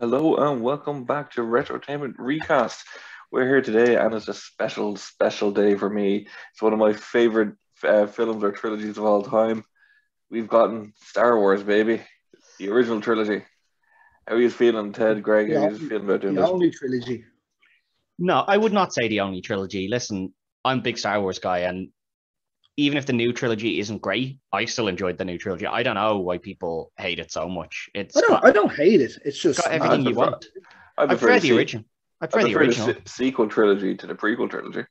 Hello and welcome back to Retrotainment Recast. We're here today and it's a special, special day for me. It's one of my favorite films or trilogies of all time. We've gotten Star Wars, baby, the original trilogy. How are you feeling, Ted, Greg? How The are you only, feeling about doing the this? only trilogy. No, I would not say the only trilogy. Listen, I'm a big Star Wars guy, and even if the new trilogy isn't great, I still enjoyed the new trilogy. I don't know why people hate it so much. I don't hate it. It's Got just everything you prefer, want. I I prefer prefer the original. I I prefer the prefer the original. sequel trilogy to the prequel trilogy.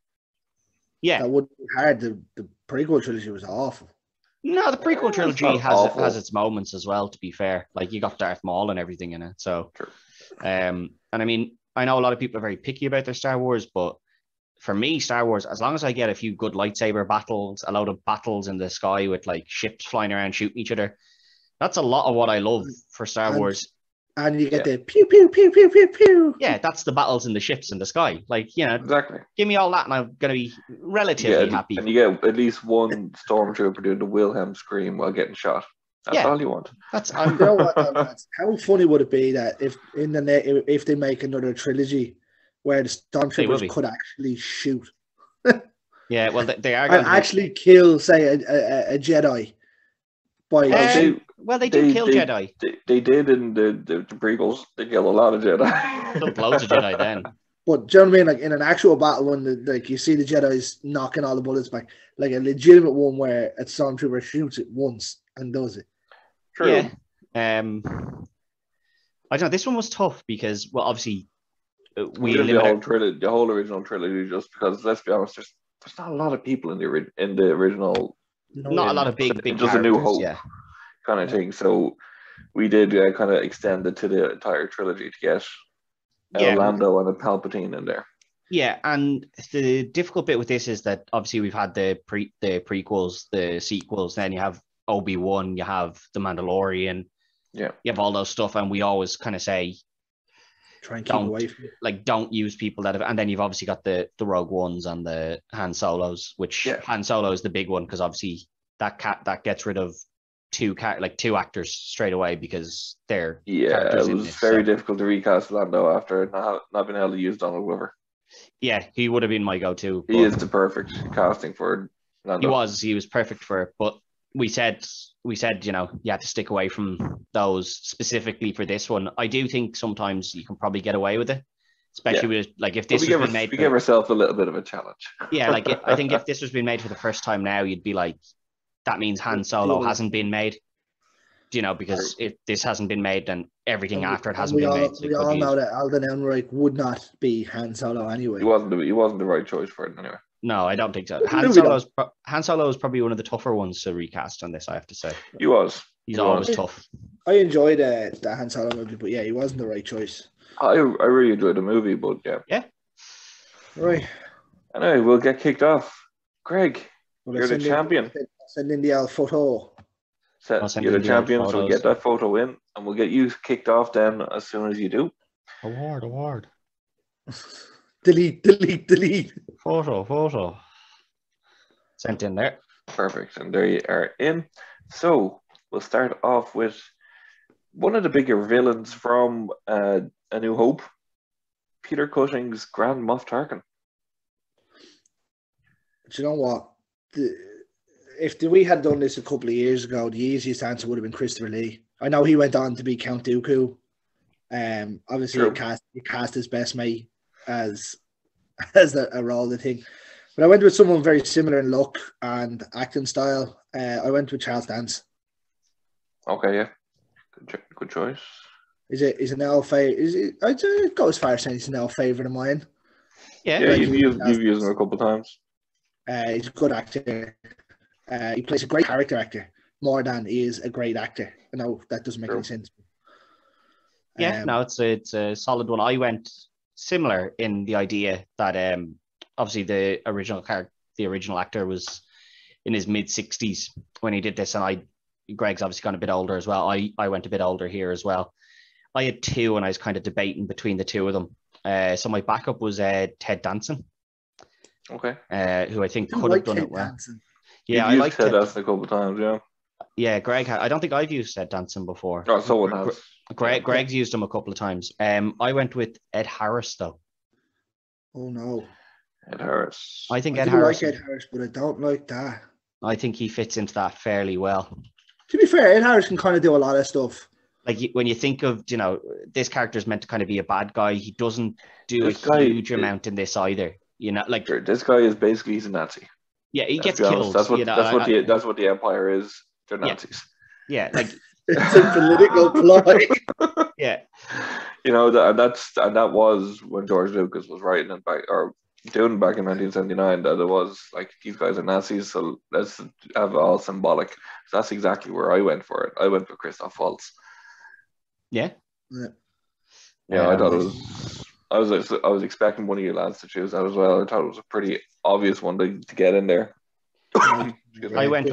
Yeah. that wouldn't be hard. The prequel trilogy was awful. No, the prequel It's trilogy not has awful. its moments as well, to be fair. Like you got Darth Maul and everything in it. So True. and I mean, I know a lot of people are very picky about their Star Wars, but for me, Star Wars, as long as I get a few good lightsaber battles, a load of battles in the sky with like ships flying around shooting each other, that's a lot of what I love for Star And, Wars. and you get the pew pew pew pew pew pew. Yeah, that's the battles in the ships in the sky. Like, Exactly. give me all that and I'm going to be relatively Yeah, happy. and you get at least one stormtrooper doing the Wilhelm scream while getting shot. That's all you want. You know what, though, lads? How funny would it be that if they make another trilogy where the They will stormtroopers be. could actually shoot Yeah, well, they are and going to be. actually kill, say, a Jedi by Well, they do kill Jedi. They did in the prequels. They killed a lot of Jedi. Killed loads of Jedi then. But do you know what I mean? Like in an actual battle, when like you see the Jedi's knocking all the bullets back, like a legitimate one where a stormtrooper shoots it once and does it. True. Yeah. I don't know. This one was tough because, well, obviously, we did eliminated the whole original trilogy, just because let's be honest, there's not a lot of people in the original. Not a lot of big just a New characters, Hope yeah. kind of thing. So we did kind of extend it to the entire trilogy to get Lando and a Palpatine in there. Yeah, and the difficult bit with this is that obviously we've had the prequels, the sequels, then you have Obi-Wan, you have the Mandalorian, Yeah, you have all those stuff, and we always kind of say try and keep away from it. Like don't use people that have, and then you've obviously got the Rogue Ones and the Han Solos, which Han Solo is the big one because obviously that gets rid of two actors straight away because they're it was very difficult to recast Lando after not being able to use Donald Glover. Yeah, he would have been my go-to. He is the perfect casting for Lando. He was perfect for it, but we said you have to stick away from those specifically for this one. I do think sometimes you can probably get away with it, especially with if this was made. We give ourselves a little bit of a challenge. Yeah, I think if this was being made for the first time now, you'd be like, that means Han Solo hasn't been made. Because if this hasn't been made, then everything after it hasn't been made. We all know that Alden Ehrenreich would not be Han Solo anyway. He wasn't the right choice for it anyway. No, I don't think so. Han Solo is probably one of the tougher ones to recast on this, I have to say. He's always tough. I enjoyed the Han Solo movie, but yeah, he wasn't the right choice. I really enjoyed the movie, but yeah. Yeah. Right. Anyway, we'll get kicked off. Greg, you're the champion. Send in the old photo. You're the champion, so get that photo in, and we'll get you kicked off then as soon as you do. Award. Delete. Photo. Sent in there. Perfect, and there you are in. So we'll start off with one of the bigger villains from A New Hope, Peter Cushing's Grand Moff Tarkin. Do you know what? If we had done this a couple of years ago, the easiest answer would have been Christopher Lee. I know he went on to be Count Dooku. Obviously, he cast his best mate as a role, I think. But I went with someone very similar in look and acting style. I went with Charles Dance. Okay, yeah, good choice. Is an L favorite? I'd go as far as saying he's an L favorite of mine. Yeah, you've used him a couple of times. He's a good actor. He plays a great character actor more than he is a great actor. I know that doesn't make any sense. Yeah, no, it's a solid one. I went similar in the idea that obviously the original actor was in his mid-60s when he did this, and Greg's obviously gone a bit older as well. I went a bit older here as well. I had two, and I was kind of debating between the two of them. So my backup was Ted Danson. Okay. Who I think could have done it well. Danson. Yeah, I like Ted Danson a couple of times. Yeah. Yeah, Greg. I don't think I've used Ed Danson before. Oh, someone has. Greg's used him a couple of times. I went with Ed Harris though. Oh no, Ed Harris. I think I Ed do Harris. like Ed Harris, but I don't like that. I think he fits into that fairly well. To be fair, Ed Harris can kind of do a lot of stuff. Like when you think of, this character is meant to kind of be a bad guy. He doesn't do huge amount in this either. Like sure, this guy is basically he's a Nazi. Yeah, he gets killed. That's what the Empire is. They're Nazis. Yeah, like it's a political ploy. Yeah, that was when George Lucas was writing it back or doing it back in 1979. That it was like these guys are Nazis, so let's have it all symbolic. So that's exactly where I went for it. I went for Christoph Waltz. Yeah. I thought it was. I was expecting one of you lads to choose that as well. I thought it was a pretty obvious one to get in there. I went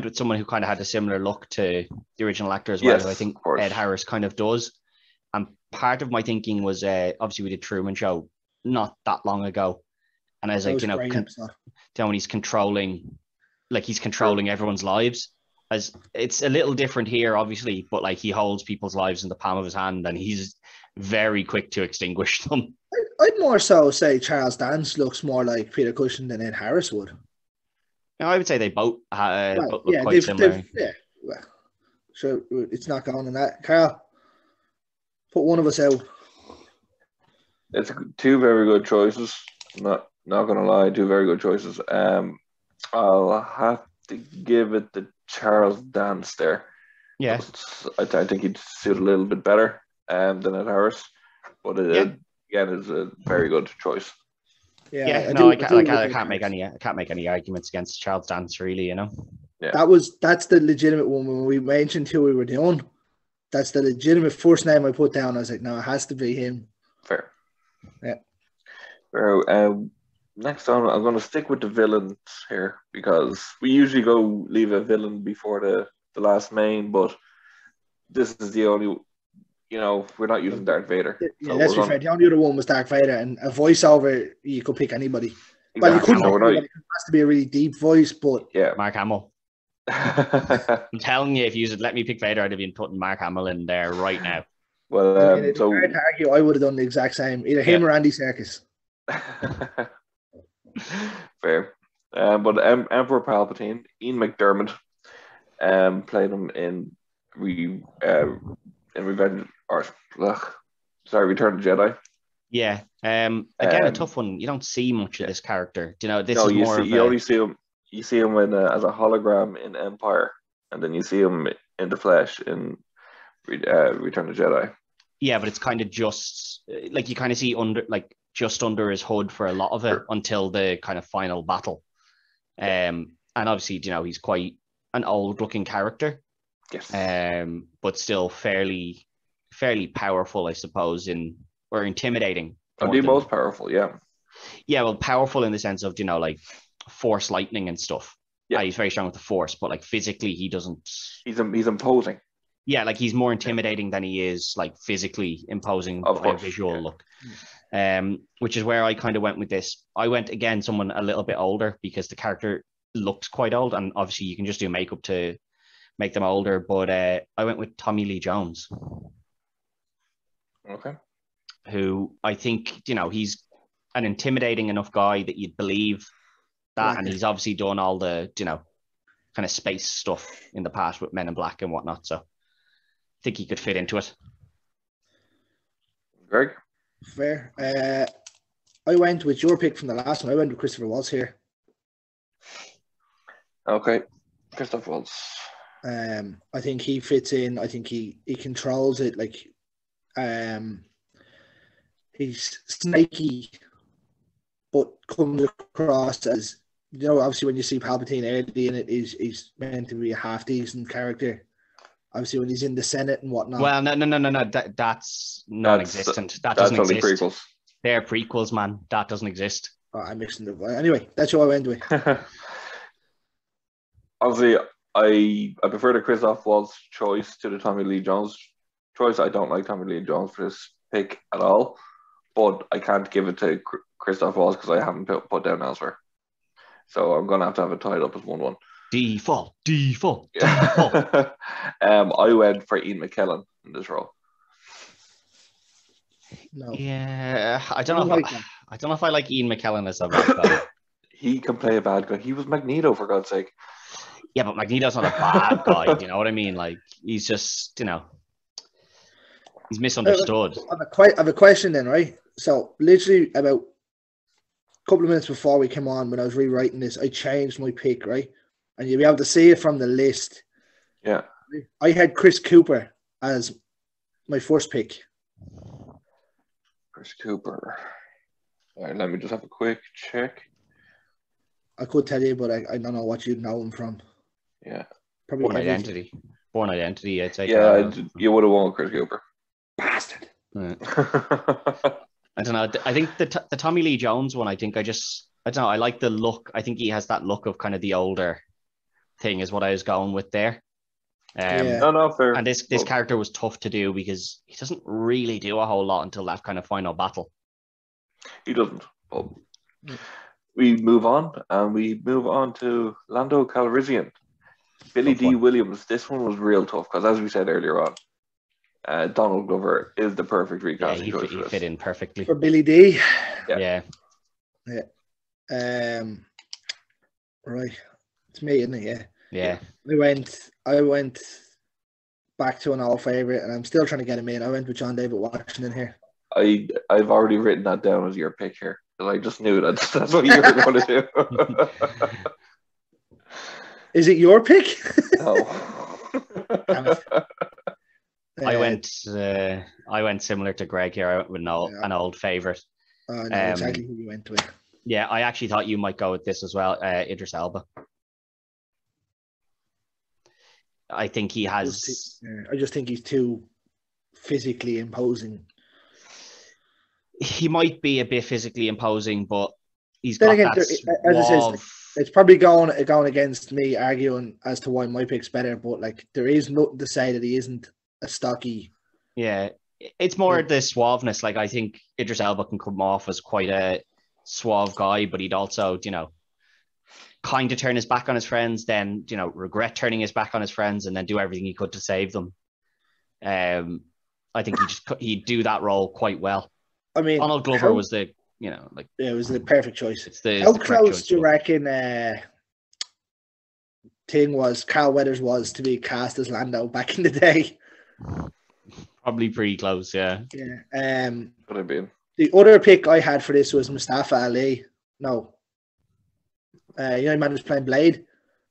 with someone who kind of had a similar look to the original actor as well. Yes, who I think Ed Harris kind of does. And part of my thinking was obviously we did Truman Show not that long ago, and I was like, when he's controlling everyone's lives. As it's a little different here, obviously, but like he holds people's lives in the palm of his hand, and he's very quick to extinguish them. I'd more so say Charles Dance looks more like Peter Cushing than Ed Harris would. I would say they both look quite similar. Well, so it's not going on that. Carl, put one of us out. It's two very good choices. Not gonna lie, two very good choices. I'll have to give it to Charles Dance there. Yeah, I think he'd suit a little bit better than Ed Harris, but again, it's a very good choice. I can't make any arguments against Charles Dance, really. Yeah, that's the legitimate one. When we mentioned who we were doing, that's the legitimate first name I put down. I was like, no, it has to be him. Fair. Yeah. Next on, I'm going to stick with the villains here because we usually leave a villain before the last main, but this is the only, we're not using Darth Vader. Yeah, let's be fair. The only other one was Darth Vader, and a voiceover, you could pick anybody. Exactly. Well, you couldn't. It has to be a really deep voice, but Mark Hamill. I'm telling you, if you let me pick Vader, I'd have been putting Mark Hamill in there right now. Well, it's hard to argue. I would have done the exact same, either him or Andy Serkis. Fair. But Emperor Palpatine, Ian McDiarmid, played him in Return of the Jedi. Yeah. Again, a tough one. You don't see much of this character. You only see him. You see him as a hologram in Empire, and then you see him in the flesh in Return of the Jedi. Yeah, but it's kind of just like you kind of see just under his hood for a lot of it until the kind of final battle. And obviously, he's quite an old-looking character. Yes. But still fairly powerful, I suppose, or intimidating. The most powerful, yeah. Yeah, well, powerful in the sense of, like force lightning and stuff. Yeah, he's very strong with the force, but like physically, he doesn't. He's imposing. Yeah, like he's more intimidating than he is like physically imposing by a visual look. Which is where I kind of went with this. I went again someone a little bit older because the character looks quite old, and obviously you can just do makeup to make them older. But I went with Tommy Lee Jones. Okay. Who I think he's an intimidating enough guy that you'd believe that, and he's obviously done all the kind of space stuff in the past with Men in Black and whatnot. So I think he could fit into it. Greg? Fair. I went with your pick from the last one. I went with Christopher Waltz here. Okay. Christoph Waltz. I think he fits in. I think he controls it. Like, he's snaky, but comes across as, obviously when you see Palpatine early in it, he's meant to be a half decent character. Obviously, when he's in the Senate and whatnot. Well, no. That's non-existent. That doesn't exist. Prequels. They're prequels, man. That doesn't exist. Oh, I'm mixing the. Anyway, that's what I went with. Obviously, I prefer the Christoph Waltz choice to the Tommy Lee Jones choice. I don't like Tommy Lee Jones for this pick at all, but I can't give it to Christoph Waltz because I haven't put down elsewhere. So I'm going to have it tied up as 1-1. Default. I went for Ian McKellen in this role. No. Yeah, I don't know if I like Ian McKellen as a bad guy. He can play a bad guy. He was Magneto, for God's sake. Yeah, but Magneto's not a bad guy. Do you know what I mean? Like, he's just, he's misunderstood. I have a question then, right? So, literally about a couple of minutes before we came on, when I was rewriting this, I changed my pick, right? And you'll be able to see it from the list. Yeah. I had Chris Cooper as my first pick. Chris Cooper. All right, let me just have a quick check. I could tell you, but I don't know what you'd know him from. Yeah. Probably Born Identity, I'd say. Yeah, you would have won Chris Cooper. Bastard. Yeah. I don't know. I think the Tommy Lee Jones one, I don't know. I like the look. I think he has that look of kind of the older thing is what I was going with there. No, fair. And this character was tough to do because he doesn't really do a whole lot until that kind of final battle. He doesn't. But we move on, and we move on to Lando Calrissian. Billy D. Williams. This one was real tough because, as we said earlier on, Donald Glover is the perfect recasting choice for this. He fit in perfectly. For Billy D. Yeah. Right. It's me, isn't it? Yeah. I went back to an old favourite, and I'm still trying to get him in. I went with John David Washington here. I've already written that down as your pick here, because I just knew that's what you were going to do. Is it your pick? No. Damn it. I went similar to Greg here. I went with an old favourite. I know exactly who you went with. Yeah, I actually thought you might go with this as well, Idris Elba. I think he has. I just think he's too physically imposing. He might be a bit physically imposing, but he's then got again, that as I said, it's probably going against me arguing as to why my pick's better. But like, there is nothing to say that he isn't a stocky. Yeah, it's more the suaveness. Like, I think Idris Elba can come off as quite a suave guy, but he'd also, kind of turn his back on his friends, then regret turning his back on his friends, and then do everything he could to save them. I think he'd do that role quite well. I mean, Donald Glover was the it was the perfect choice. How close do you reckon Carl Weathers was to be cast as Lando back in the day? Probably pretty close, yeah. Yeah. Could have been. The other pick I had for this was Mustafa Ali. No. The man who's playing Blade.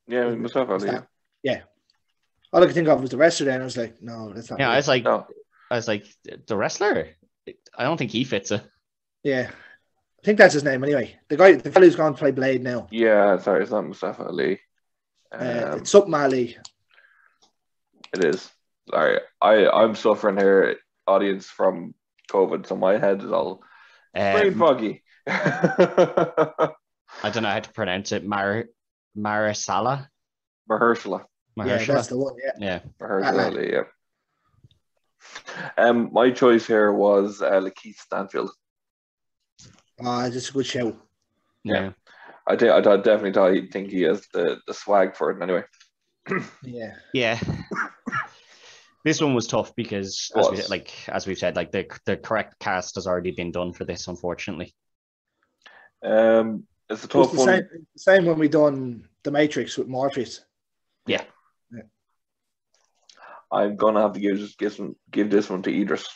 Yeah, Mustafa Ali. Yeah. All I could think of was the wrestler, and I was like, no, that's not. Yeah, I was like, the wrestler. I don't think he fits it. Yeah, I think that's his name anyway. The fellow who's going to play Blade now. Yeah, sorry, it's not Mustafa Ali. It's something Ali. It is. Sorry, I'm suffering here, audience, from COVID, so my head is all brain foggy. I don't know how to pronounce it. Mahershala. Yeah, that's the one. Yeah. Mahershala Ali, yeah. My choice here was Lakeith Stanfield. Just a good show. Yeah. I definitely think he has the swag for it anyway. Yeah. This one was tough because, as we've said, like the correct cast has already been done for this, unfortunately. It's a tough one. Same when we done The Matrix with Morpheus. Yeah. I'm gonna have to give this one to Idris.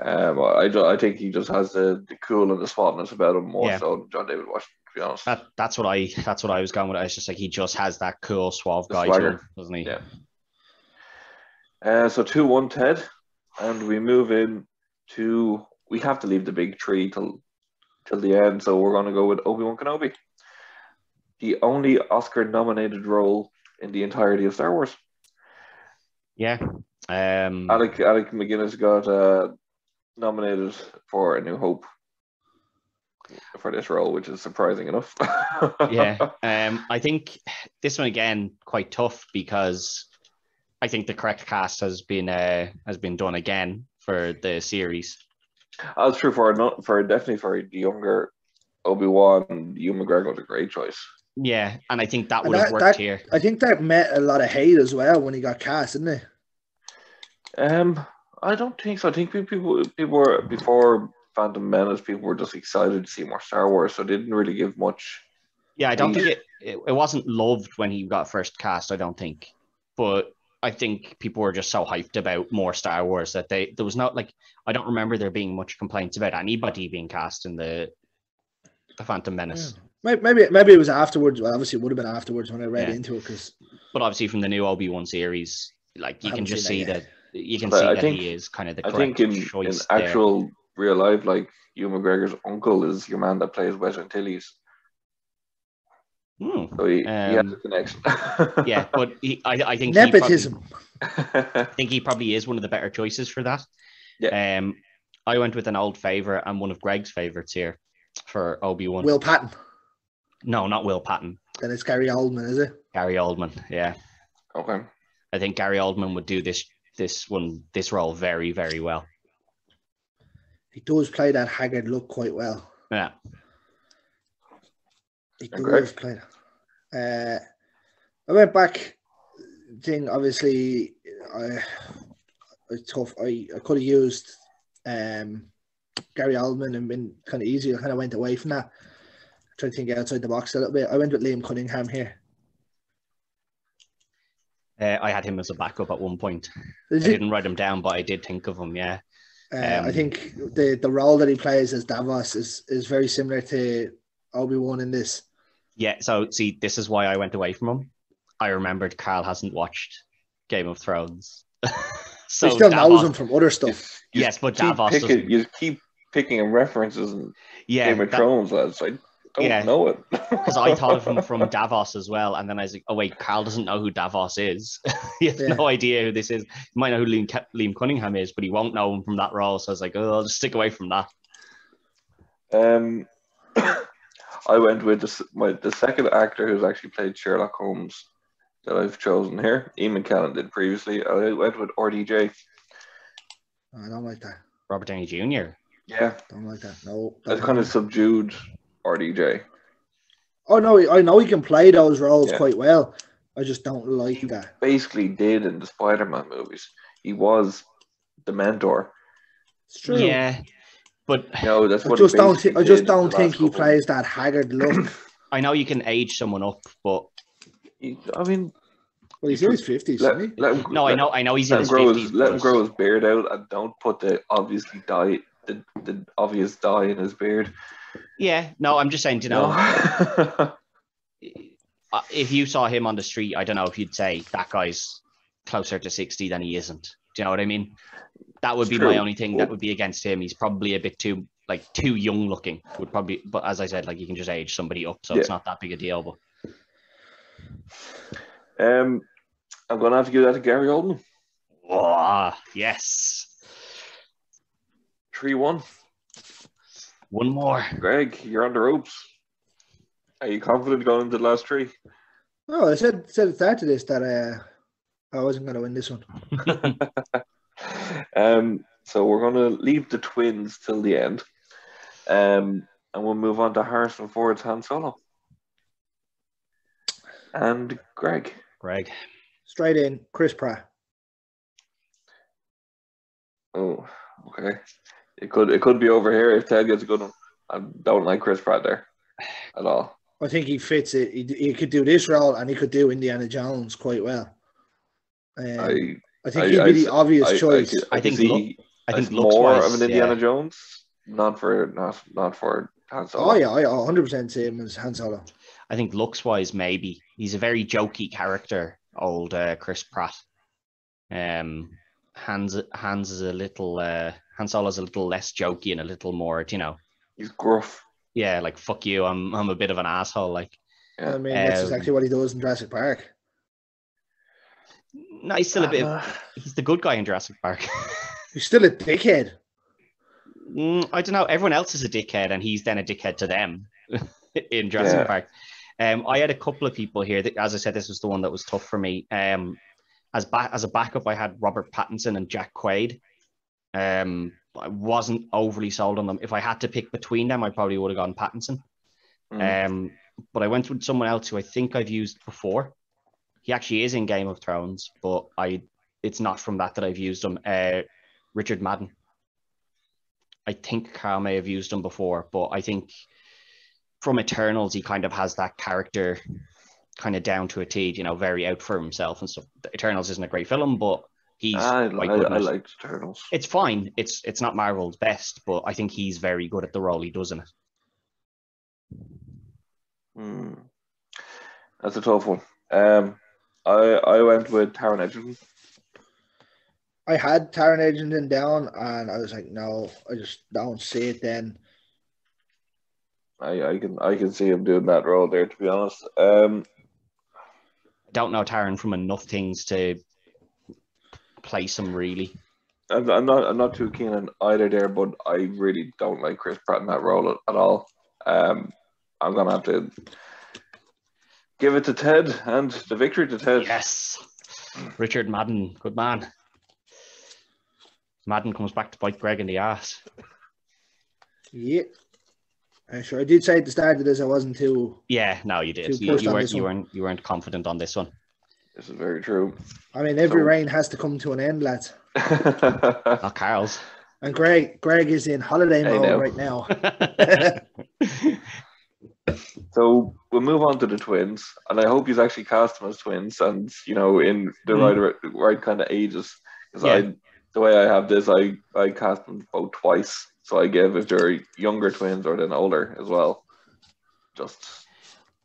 I think he just has the cool and the smartness about him more so than John David Washington, to be honest. That's what I was going with. It's just like he just has that cool suave guy to him, doesn't he? Yeah. So 2-1 Ted, and we move in to, we have to leave the big three till the end, so we're going to go with Obi-Wan Kenobi, the only Oscar-nominated role in the entirety of Star Wars. Yeah. Alec McGuinness got nominated for A New Hope for this role, which is surprising enough. Yeah. I think this one again quite tough because I think the correct cast has been done again for the series. That's true for definitely for the younger Obi-Wan. Ewan McGregor was a great choice. Yeah, and I think that And would have worked here. I think that met a lot of hate as well when he got cast, didn't it? I don't think so. I think people were, before Phantom Menace, people were just excited to see more Star Wars, so they didn't really give much. Yeah, I don't think it wasn't loved when he got first cast, I don't think. But I think people were just so hyped about more Star Wars that there was not, like, I don't remember there being much complaints about anybody being cast in the Phantom Menace. Yeah. Maybe it was afterwards. Well, obviously it would have been afterwards when I read into it, but obviously from the new Obi-Wan series, like, you can just see that he is kind of the correct choice. I think in actual real life, like, Ewan McGregor's uncle is your man that plays Wes Antilles. So he has a connection. Yeah, but I think nepotism. I think he probably is one of the better choices for that. Yeah. I went with an old favorite and one of Greg's favorites here for Obi-Wan. Will Patton. No, not Will Patton. Then it's Gary Oldman, is it? Gary Oldman, yeah. Okay. I think Gary Oldman would do this role very, very well. He does play that haggard look quite well. Yeah. He does play that. I went back. Thing obviously, it's tough. I could have used Gary Oldman and been kind of easy. I kind of went away from that. Trying to think outside the box a little bit. I went with Liam Cunningham here. I had him as a backup at one point. I didn't write him down, but I did think of him. Yeah. I think the role that he plays as Davos is very similar to Obi-Wan in this. Yeah. So see, this is why I went away from him. I remembered Carl hasn't watched Game of Thrones. So he still knows him from other stuff. Yes, but Davos you keep picking him references in Game of Thrones, lads. I don't know it. Because I thought of him from Davos as well, and then I was like, oh wait, Carl doesn't know who Davos is. He has no idea who this is. He might know who Liam Cunningham is, but he won't know him from that role. So I was like, oh, I'll just stick away from that. I went with the second actor who's actually played Sherlock Holmes that I've chosen here. Ian McKellen did previously. I went with RDJ. I don't like that. Robert Downey Jr. Yeah. Don't like that. No. That's kind of subdued RDJ. Oh no, I know he can play those roles quite well. I just don't like that. Basically did in the Spider-Man movies. He was the mentor. It's true. Yeah. But no, that's what I just don't think he plays that haggard look. I know you can age someone up, but I mean, well, he's in his 50s, isn't he? I know he's in his 50s. Let him grow his beard out and don't put the obvious dye in his beard. Yeah, no, I'm just saying, if you saw him on the street, I don't know if you'd say that guy's closer to 60 than he isn't. Do you know what I mean? That would be my only thing that would be against him. He's probably a bit too young looking. But as I said, you can just age somebody up, so it's not that big a deal. But I'm gonna have to give that to Gary Oldman. Oh, yes. 3-1. One more. Greg, you're on the ropes. Are you confident going into the last three? Oh, I said at the start of this that I wasn't going to win this one. So we're going to leave the twins till the end. And we'll move on to Harrison Ford's Han Solo. And Greg. Straight in, Chris Pratt. Oh, okay. It could be over here if Ted gets a good one. I don't like Chris Pratt there at all. I think he fits it. He could do this role and he could do Indiana Jones quite well. I think he'd be the obvious choice. I think more of an Indiana Jones, not for Han Solo. Oh yeah, I 100% see him as Han Solo. I think looks wise, maybe he's a very jokey character. Old Chris Pratt. Han Solo's a little less jokey and a little more, He's gruff. Yeah, like fuck you. I'm a bit of an asshole. Like, I mean, that's exactly what he does in Jurassic Park. No, he's still a bit. He's the good guy in Jurassic Park. He's still a dickhead. I don't know. Everyone else is a dickhead, and he's then a dickhead to them in Jurassic Park. I had a couple of people here. As I said, this was the one that was tough for me. As a backup, I had Robert Pattinson and Jack Quaid. I wasn't overly sold on them. If I had to pick between them, I probably would have gone Pattinson. but I went with someone else who I think I've used before. He actually is in Game of Thrones, but it's not from that I've used him. Richard Madden. I think Carl may have used him before, but I think from Eternals, he kind of has that character kind of down to a T, you know, very out for himself and stuff. Eternals isn't a great film, but he's quite good. I liked Eternals. It's fine. It's not Marvel's best, but I think he's very good at the role he does in it. That's a tough one. I went with Taron Egerton. I had Taron Egerton down, and I was like, no, I just don't see it then. I can see him doing that role there, to be honest. I don't know Taron from enough things to place him really. I'm not too keen on either there, but I really don't like Chris Pratt in that role at all. I'm gonna have to give it to Ted, and the victory to Ted. Yes, Richard Madden, good man. Madden comes back to bite Greg in the ass. Yeah. Sure, I did say at the start of this I wasn't too. Yeah, no, you did. You weren't confident on this one. This is very true. I mean, every rain has to come to an end, lads. Not Carl's. And Greg is in holiday mode right now. So we'll move on to the twins, and I hope he's actually cast them as twins, and you know, in the right kind of ages. Because the way I have this, I cast them both twice. So I give if they're younger twins or then older as well.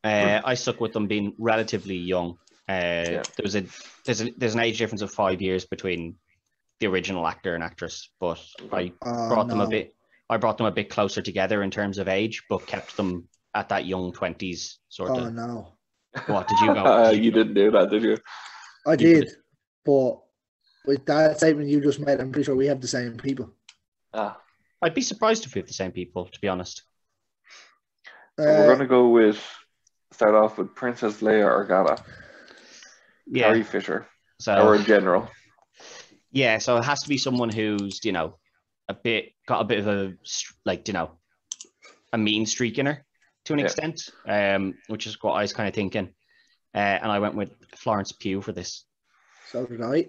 I stuck with them being relatively young. There's an age difference of 5 years between the original actor and actress, but I brought them a bit closer together in terms of age, but kept them at that young 20s sort of. Oh no! What did you go? You didn't do that, did you? I did, but with that statement you just made, I'm pretty sure we have the same people. I'd be surprised if we have the same people, to be honest. So we're going to start off with Princess Leia Organa. Yeah. Carrie Fisher. Or in general. Yeah, so it has to be someone who's, you know, got a bit of a, like, you know, a mean streak in her to an extent, which is what I was kind of thinking. And I went with Florence Pugh for this. So did I.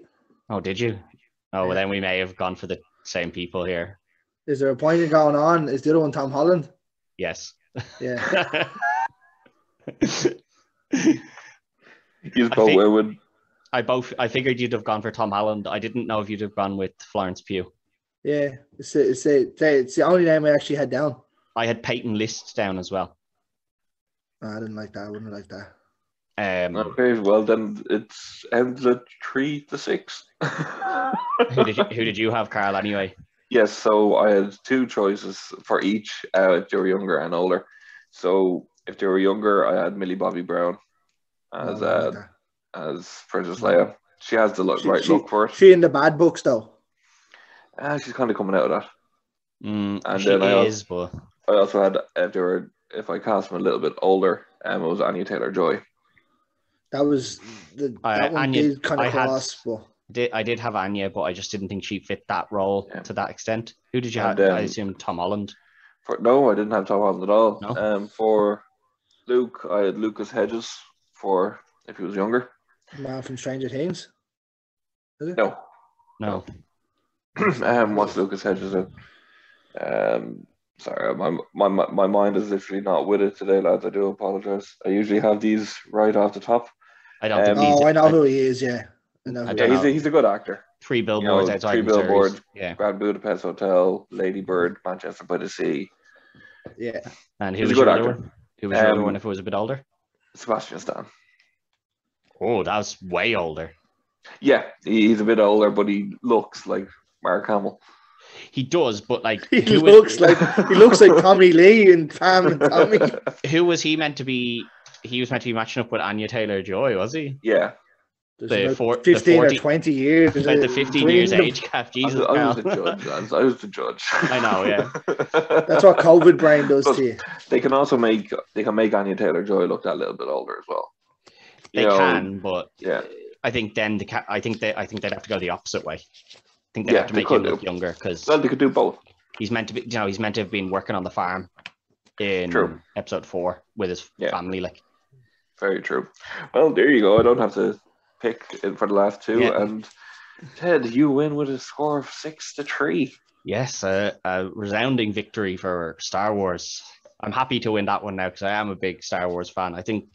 Oh, did you? Oh, well, then we may have gone for the same people here. Is there a point going on? Is the other one Tom Holland? Yes. Yeah. I figured you'd have gone for Tom Holland. I didn't know if you'd have gone with Florence Pugh. Yeah, it's the only name I actually had down. I had Peyton List down as well. No, I didn't like that. I wouldn't like that. Okay, well then it's ends at 3-6. Who did you have, Carl? Anyway. Yes, so I had two choices for each if they were younger and older. So if they were younger, I had Millie Bobby Brown as Princess Leia. She has the look for it. She in the bad books though. She's kind of coming out of that. And then I also had if I cast them a little bit older, it was Anya Taylor-Joy. That was that one did kind of cross, but. I did have Anya, but I just didn't think she fit that role to that extent. Who did you have? I assume Tom Holland. No, I didn't have Tom Holland at all. No? For Luke, I had Lucas Hedges for if he was younger. Man from Stranger Things? Is it? No. What's Lucas Hedges in? Sorry, my mind is literally not with it today, lads. I do apologize. I usually have these right off the top. I don't think I know who he is, yeah. He's a good actor. 3 Billboards outside 3 Billboards, yeah. Grand Budapest Hotel, Lady Bird, Manchester by the Sea. Yeah. And who was your other one? Who was your other one if it was a bit older? Sebastian Stan. Oh, that was way older. Yeah, he's a bit older, but he looks like Mark Hamill. He does, but like he looks like Tommy Lee in Pam and Tommy. Who was he meant to be? He was meant to be matching up with Anya Taylor-Joy, was he? Yeah. The 15 or 20 years. About the 15 years age gap. Jesus, I was the judge, lads. I was the judge. I know, yeah. That's what COVID brain does to you. They can also make Anya Taylor-Joy look that little bit older as well. They can, but yeah. I think then they'd have to go the opposite way. I think they'd have to make him look younger because they could do both. He's meant to have been working on the farm in episode 4 with his family. Like, very true. Well, there you go. I don't have to pick it for the last two. Yeah. And Ted, you win with a score of 6-3. Yes, a resounding victory for Star Wars. I'm happy to win that one now because I am a big Star Wars fan. I think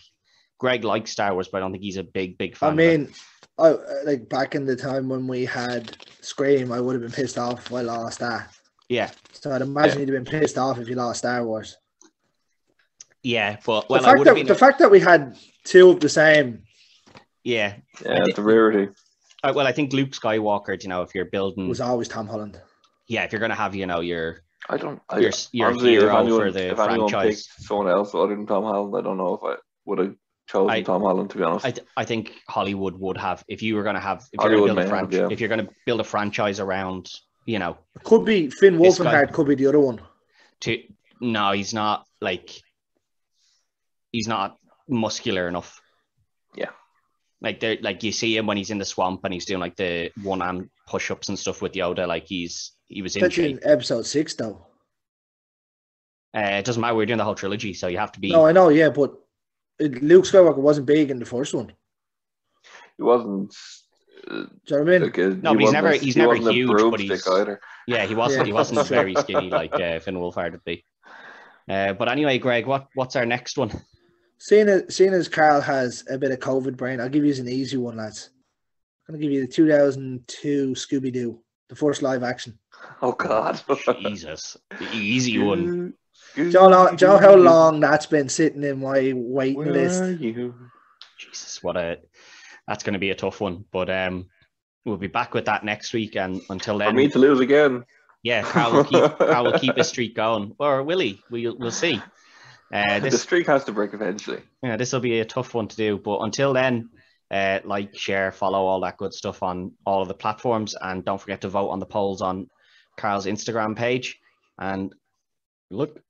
Greg likes Star Wars, but I don't think he's a big fan. I mean, like back in the time when we had Scream, I would have been pissed off if I lost that. Yeah. So I'd imagine you'd have been pissed off if you lost Star Wars. Yeah, but the fact that we had two of the same. Yeah. Yeah, it's a rarity. Well, I think Luke Skywalker, if you're building, was always Tom Holland. Yeah, if you're going to have, your honestly, hero for the if franchise. Someone else other than Tom Holland, I don't know if I would have chosen Tom Holland, to be honest. I think Hollywood would have, if you're going to build a franchise around, It could be Finn Wolfhard, could be the other one. No, he's not muscular enough. Yeah. Like you see him when he's in the swamp and he's doing like the one-arm push-ups and stuff with Yoda, like he was in shape. In episode 6 though. It doesn't matter, we're doing the whole trilogy, so you have to be. No, I know, yeah, but Luke Skywalker wasn't big in the first one. He wasn't. Do you know what I mean? No, but he's never huge, but he's either. Yeah, he wasn't very skinny like Finn Wolfhard would be. But anyway, Greg, what's our next one? Seeing as Carl has a bit of COVID brain, I'll give you an easy one, lads. I'm going to give you the 2002 Scooby-Doo, the first live action. Oh, God. Jesus. The easy one. Do you know how long that's been sitting in my waiting list? Where are you? Jesus, that's going to be a tough one. But we'll be back with that next week. And until then... For me to lose again. Yeah, Carl will keep his streak going. Or will he? We'll see. The streak has to break eventually. Yeah, this will be a tough one to do. But until then, like, share, follow, all that good stuff on all of the platforms. And don't forget to vote on the polls on Carl's Instagram page. And look.